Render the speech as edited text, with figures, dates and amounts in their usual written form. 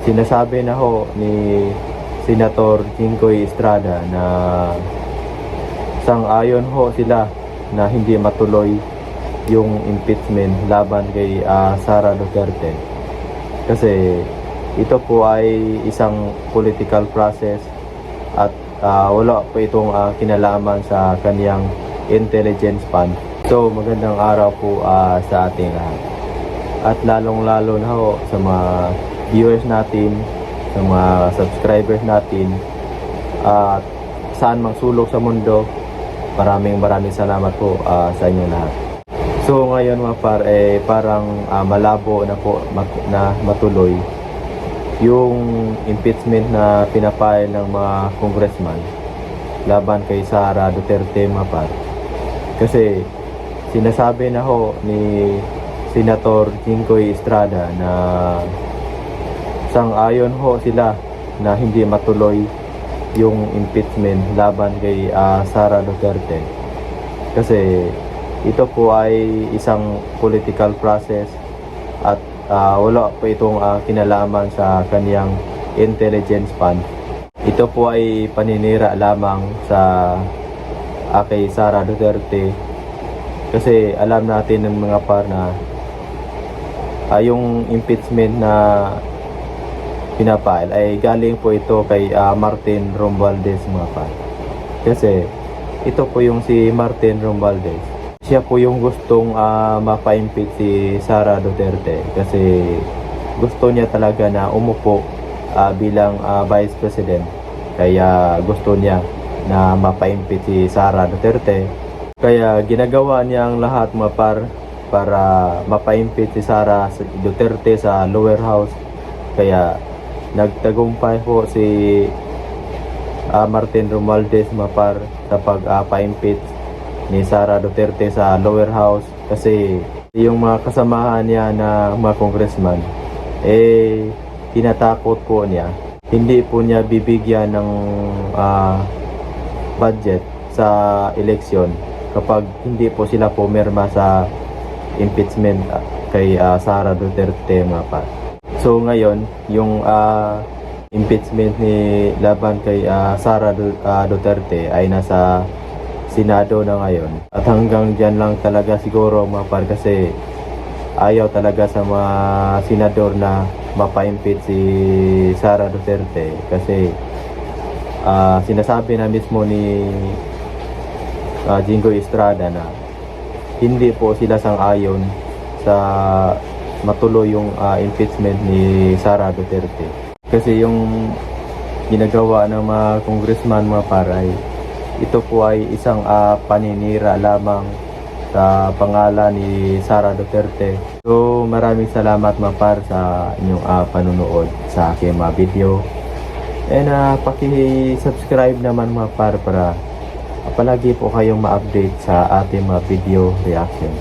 Sinasabi na ho ni Senator Jinggoy Estrada na sang-ayon ho sila na hindi matuloy yung impeachment laban kay Sara Duterte. Kasi ito po ay isang political process at wala po itong kinalaman sa kaniyang intelligence fund. So magandang araw po sa ating lahat. At lalong-lalo na ho sa mga viewers natin, sa mga subscribers natin, at saan mang sulok sa mundo, maraming salamat po sa inyo lahat. So ngayon mga par, parang malabo na po na matuloy yung impeachment na pinapile ng mga congressman laban kay Sara Duterte mga par. Kasi sinasabi na ho ni Senator Jinggoy Estrada na sang-ayon ho sila na hindi matuloy yung impeachment laban kay Sara Duterte. Kasi ito po ay isang political process at wala po itong kinalaman sa kaniyang intelligence fund. Ito po ay paninira lamang sa kay Sara Duterte. Kasi alam natin ng mga par na yung impeachment na pinapile ay galing po ito kay Martin Romualdez mga par. Kasi ito po yung si Martin Romualdez. Siya po yung gustong mapa-impeach si Sara Duterte kasi gusto niya talaga na umupo bilang Vice President. Kaya gusto niya na mapa-impeach si Sara Duterte. Kaya ginagawa niya ang lahat mga par para mapa-impeach si Sara Duterte sa lower house. Kaya nagtagumpay po si Martin Romualdez mga par sa pag-pa-impeach ni Sara Duterte sa lower house. Kasi yung mga kasamahan niya na mga congressman tinatakot po niya, hindi po niya bibigyan ng budget sa eleksyon kapag hindi po sila pumirma sa impeachment kay Sara Duterte mga pa. So ngayon yung impeachment ni laban kay Sara Duterte ay nasa Senado na ngayon. At hanggang dyan lang talaga siguro mga par kasi ayaw talaga sa mga senador na mapa-impeach si Sara Duterte. Kasi sinasabi na mismo ni Jinggoy Estrada na hindi po sila sang-ayon sa matuloy yung impeachment ni Sara Duterte. Kasi yung ginagawa ng mga congressman mga paray, ito po ay isang paninira lamang sa pangalan ni Sara Duterte. So maraming salamat mga par sa inyong panunood sa aking mga video. And paki-subscribe naman mga par para palagi po kayong ma-update sa ating mga video reaction.